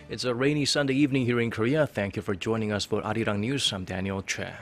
It's a rainy Sunday evening here in Korea. Thank you for joining us for Arirang News. I'm Daniel Choy.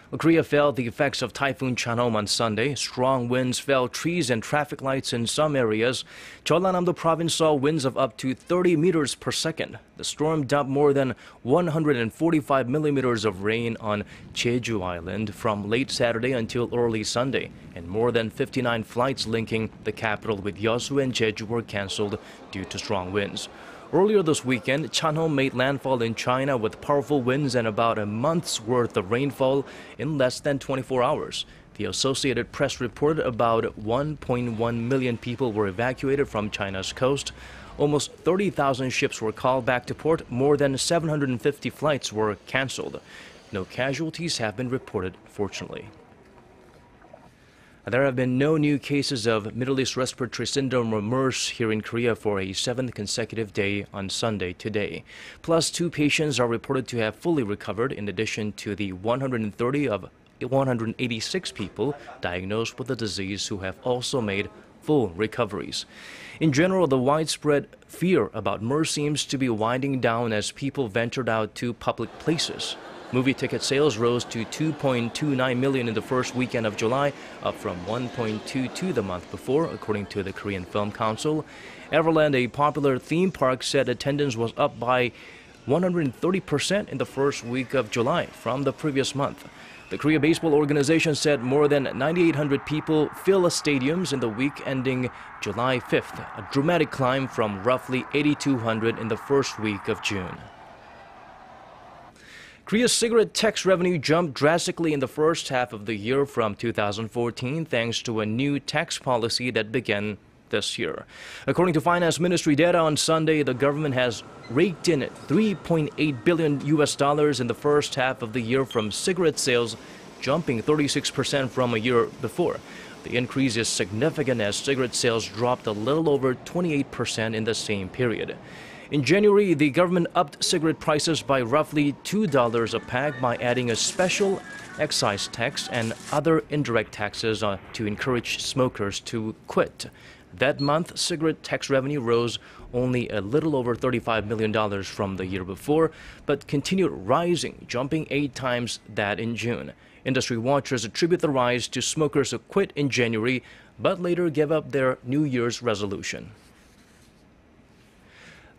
Korea felt the effects of Typhoon ChanHom on Sunday. Strong winds felled trees and traffic lights in some areas. Jeollanam-do province saw winds of up to 30 meters per second. The storm dumped more than 145 millimeters of rain on Jeju Island from late Saturday until early Sunday, and more than 59 flights linking the capital with Yeosu and Jeju were canceled due to strong winds. Earlier this weekend, ChanHom made landfall in China with powerful winds and about a month's worth of rainfall in less than 24 hours. The Associated Press reported about 1.1 million people were evacuated from China's coast. Almost 30,000 ships were called back to port. More than 750 flights were canceled. No casualties have been reported, fortunately. There have been no new cases of Middle East Respiratory Syndrome or MERS here in Korea for a 7th consecutive day on Sunday today. Plus, 2 patients are reported to have fully recovered, in addition to the 130 of 186 people diagnosed with the disease who have also made full recoveries. In general, the widespread fear about MERS seems to be winding down as people ventured out to public places. Movie ticket sales rose to 2.29 million in the first weekend of July, up from 1.22 the month before, according to the Korean Film Council. Everland, a popular theme park, said attendance was up by 130% in the first week of July from the previous month. The Korea Baseball Organization said more than 9,800 people fill stadiums in the week ending July 5th, a dramatic climb from roughly 8,200 in the first week of June. Korea's cigarette tax revenue jumped drastically in the first half of the year from 2014 thanks to a new tax policy that began this year. According to Finance Ministry data on Sunday, the government has raked in $3.8 billion in the first half of the year from cigarette sales, jumping 36% from a year before. The increase is significant as cigarette sales dropped a little over 28% in the same period. In January, the government upped cigarette prices by roughly $2 a pack by adding a special excise tax and other indirect taxes to encourage smokers to quit. That month, cigarette tax revenue rose only a little over $35 million from the year before, but continued rising, jumping 8 times that in June. Industry watchers attribute the rise to smokers who quit in January, but later gave up their New Year's resolution.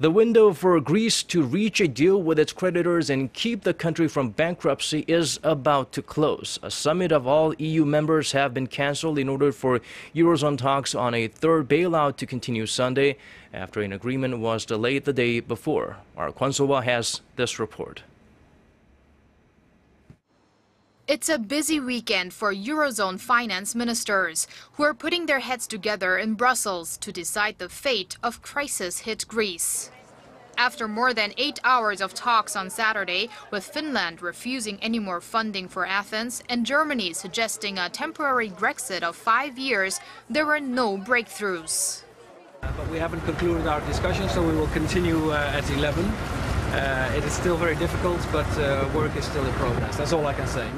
The window for Greece to reach a deal with its creditors and keep the country from bankruptcy is about to close. A summit of all EU members have been cancelled in order for Eurozone talks on a third bailout to continue Sunday after an agreement was delayed the day before. Our Kwon So-hwa has this report. It's a busy weekend for Eurozone finance ministers, who are putting their heads together in Brussels to decide the fate of crisis-hit Greece. After more than 8 hours of talks on Saturday, with Finland refusing any more funding for Athens and Germany suggesting a temporary Brexit of 5 years, there were no breakthroughs. But we haven't concluded our discussion, so we will continue at 11. It is still very difficult, but work is still in progress. That's all I can say.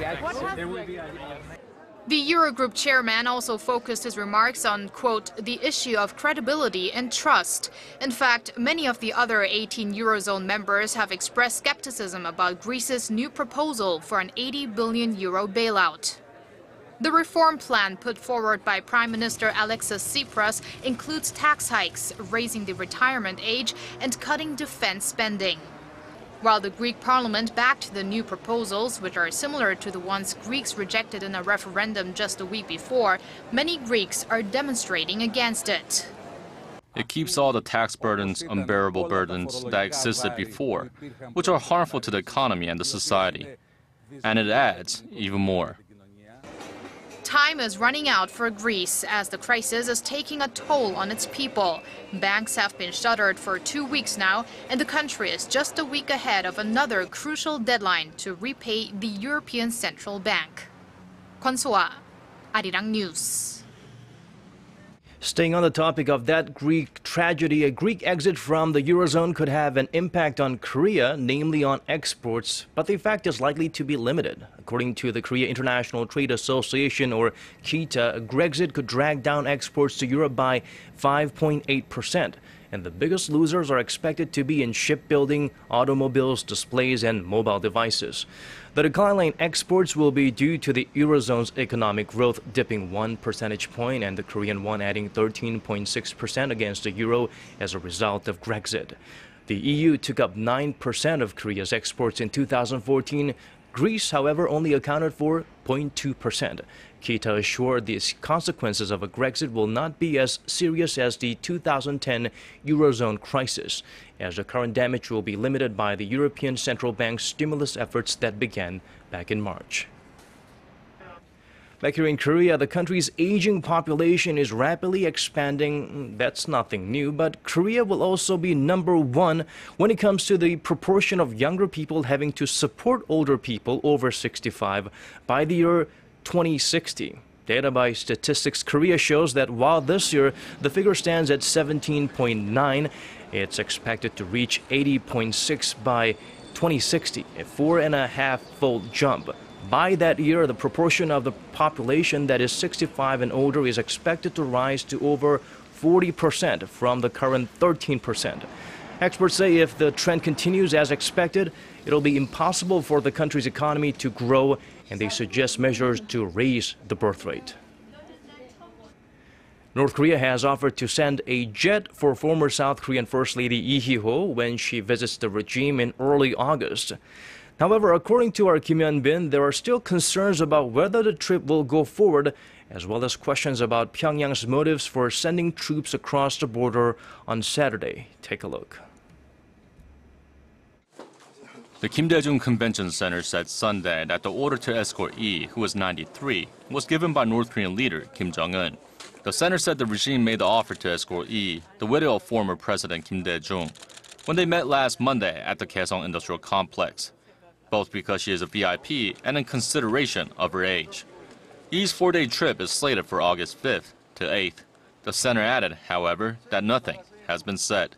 The Eurogroup chairman also focused his remarks on, quote, the issue of credibility and trust. In fact, many of the other 18 Eurozone members have expressed skepticism about Greece's new proposal for an €80 billion bailout. The reform plan put forward by Prime Minister Alexis Tsipras includes tax hikes, raising the retirement age, and cutting defense spending. While the Greek parliament backed the new proposals, which are similar to the ones Greeks rejected in a referendum just a week before, many Greeks are demonstrating against it. It keeps all the tax burdens, unbearable burdens that existed before, which are harmful to the economy and the society. And it adds even more. Time is running out for Greece as the crisis is taking a toll on its people. Banks have been shuttered for 2 weeks now, and the country is just a week ahead of another crucial deadline to repay the European Central Bank. Kwon So-hwa, Arirang News. Staying on the topic of that Greek tragedy, a Greek exit from the Eurozone could have an impact on Korea, namely on exports, but the effect is likely to be limited. According to the Korea International Trade Association, or KITA, a Grexit could drag down exports to Europe by 5.8%. And the biggest losers are expected to be in shipbuilding, automobiles, displays, and mobile devices. The decline in exports will be due to the Eurozone's economic growth dipping 1 percentage point and the Korean won adding 13.6% against the euro as a result of Grexit. The EU took up 9% of Korea's exports in 2014. Greece, however, only accounted for 0.2%. Kita assured the consequences of a Grexit will not be as serious as the 2010 Eurozone crisis, as the current damage will be limited by the European Central Bank's stimulus efforts that began back in March. Back here in Korea, the country's aging population is rapidly expanding. That's nothing new, but Korea will also be #1 when it comes to the proportion of younger people having to support older people over 65 by the year 2060. Data by Statistics Korea shows that while this year the figure stands at 17.9, it's expected to reach 80.6 by 2060, a 4.5-fold jump. By that year, the proportion of the population that is 65 and older is expected to rise to over 40% from the current 13%. Experts say if the trend continues as expected, it'll be impossible for the country's economy to grow, and they suggest measures to raise the birth rate. North Korea has offered to send a jet for former South Korean First Lady Lee Hee-ho when she visits the regime in early August. However, according to our Kim Hyun-bin, there are still concerns about whether the trip will go forward, as well as questions about Pyongyang's motives for sending troops across the border on Saturday. Take a look. The Kim Dae-jung Convention Center said Sunday that the order to escort Lee, who was 93, was given by North Korean leader Kim Jong-un. The center said the regime made the offer to escort Lee, the widow of former President Kim Dae-jung, when they met last Monday at the Kaesong Industrial Complex, both because she is a VIP and in consideration of her age. Lee's 4-day trip is slated for August 5th to 8th. The center added, however, that nothing has been said.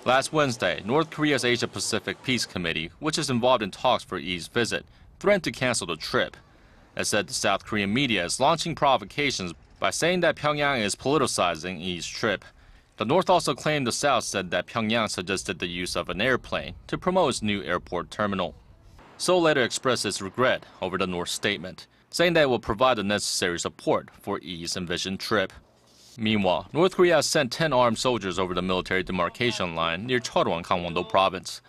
Last Wednesday, North Korea's Asia-Pacific Peace Committee, which is involved in talks for Lee's visit, threatened to cancel the trip. It said the South Korean media is launching provocations by saying that Pyongyang is politicizing Lee's trip. The North also claimed the South said that Pyongyang suggested the use of an airplane to promote its new airport terminal. Seoul later expressed its regret over the North's statement, saying that it will provide the necessary support for Lee's envisioned trip. Meanwhile, North Korea has sent 10 armed soldiers over the military demarcation line near Cheolwon, Gangwon-do province.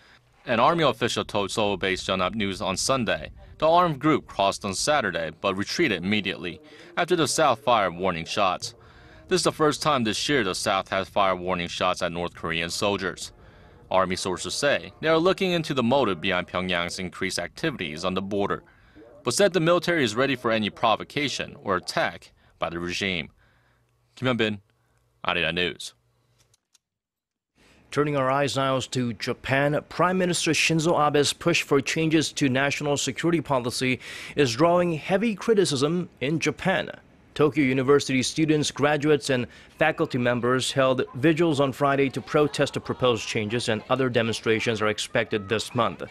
An army official told Seoul-based Jeollanam News on Sunday the armed group crossed on Saturday but retreated immediately after the South fired warning shots. This is the first time this year the South has fired warning shots at North Korean soldiers. Army sources say they are looking into the motive behind Pyongyang's increased activities on the border, but said the military is ready for any provocation or attack by the regime. Kim Hyun-bin, Arirang News. Turning our eyes now to Japan, Prime Minister Shinzo Abe's push for changes to national security policy is drawing heavy criticism in Japan. Tokyo University students, graduates, and faculty members held vigils on Friday to protest the proposed changes, and other demonstrations are expected this month.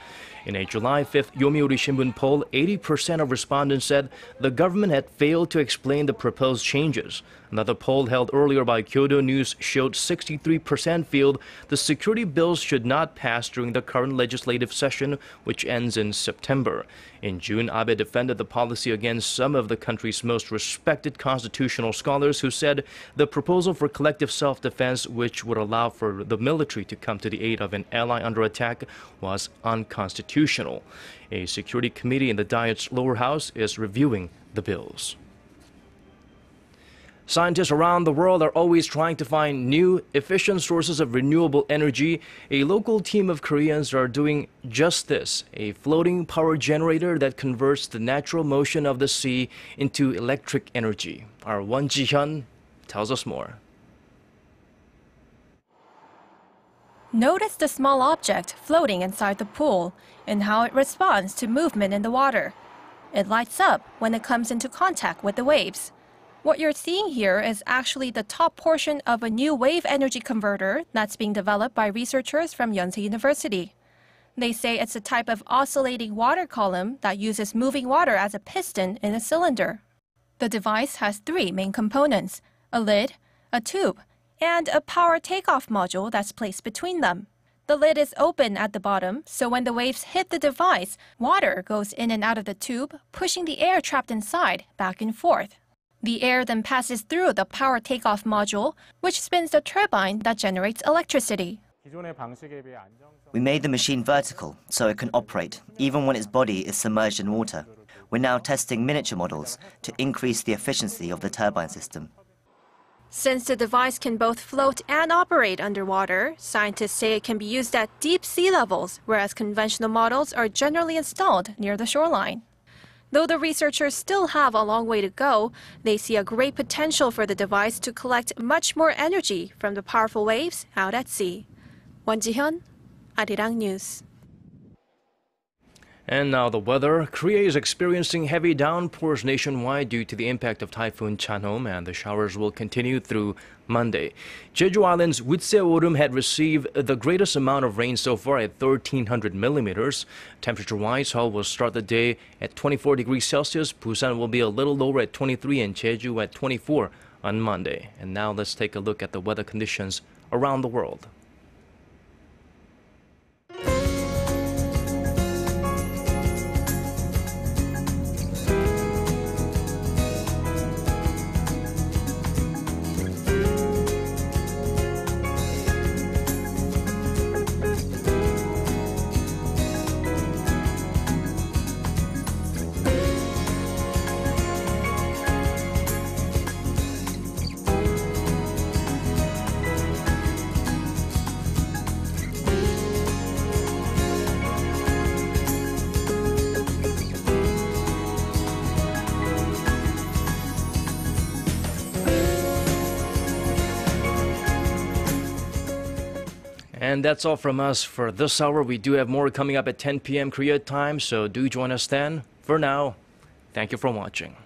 In a July 5th Yomiuri Shimbun poll, 80% of respondents said the government had failed to explain the proposed changes. Another poll held earlier by Kyodo News showed 63% feel the security bills should not pass during the current legislative session, which ends in September. In June, Abe defended the policy against some of the country's most respected constitutional scholars who said the proposal for collective self-defense, which would allow for the military to come to the aid of an ally under attack, was unconstitutional. A security committee in the Diet's lower house is reviewing the bills. Scientists around the world are always trying to find new, efficient sources of renewable energy. A local team of Koreans are doing just this, a floating power generator that converts the natural motion of the sea into electric energy. Our Won Ji-hyun tells us more. Notice the small object floating inside the pool and how it responds to movement in the water. It lights up when it comes into contact with the waves. What you're seeing here is actually the top portion of a new wave energy converter that's being developed by researchers from Yonsei University. They say it's a type of oscillating water column that uses moving water as a piston in a cylinder. The device has 3 main components: a lid, a tube, and a power takeoff module that's placed between them. The lid is open at the bottom, so when the waves hit the device, water goes in and out of the tube, pushing the air trapped inside back and forth. The air then passes through the power takeoff module, which spins the turbine that generates electricity. We made the machine vertical so it can operate even when its body is submerged in water. We're now testing miniature models to increase the efficiency of the turbine system. Since the device can both float and operate underwater, scientists say it can be used at deep sea levels, whereas conventional models are generally installed near the shoreline. Though the researchers still have a long way to go, they see a great potential for the device to collect much more energy from the powerful waves out at sea. Won Ji-hyun, Arirang News. And now the weather. Korea is experiencing heavy downpours nationwide due to the impact of Typhoon ChanHom, and the showers will continue through Monday. Jeju Island's Witseorum had received the greatest amount of rain so far at 1,300 millimeters. Temperature-wise, Seoul will start the day at 24 degrees Celsius. Busan will be a little lower at 23 and Jeju at 24 on Monday. And now let's take a look at the weather conditions around the world. And that's all from us for this hour. We do have more coming up at 10 p.m. Korea time, so do join us then. For now, thank you for watching.